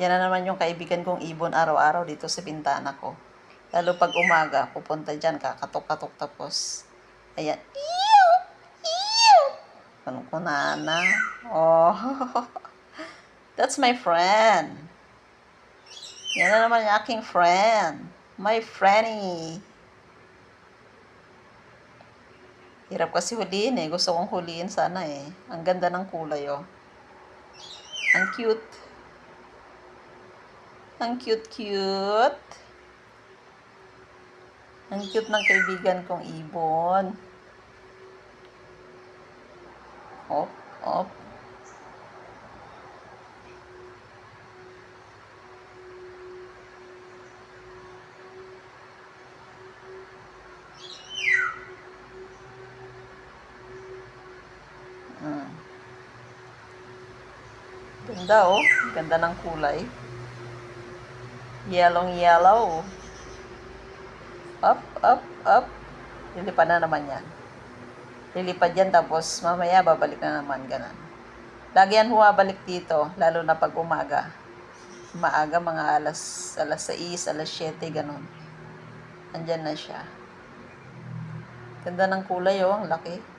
Yan na naman yung kaibigan kong ibon araw-araw dito sa bintana ko. Lalo pag umaga, pupunta dyan, kakatok-katok tapos. Ayan. Ew! Ew! Anong kunana? Oh, that's my friend. Yan na naman yung aking friend. My friendy. Hirap kasi huliin eh. Gusto kong huliin sana eh. Ang ganda ng kulay oh. Ang cute. Ang cute-cute. Ang cute ng kaibigan kong ibon. Op, op. Ganda oh. Ganda ng kulay. Yellow. Up, up, up. Lilipad na naman yan. Lilipad yan tapos mamaya babalik na naman. Ganun. Lagi yan bumabalik dito. Lalo na pag umaga. Maaga mga alas 6, alas 7. Ganun. Andyan na siya. Ganda ng kulay oh. Ang laki.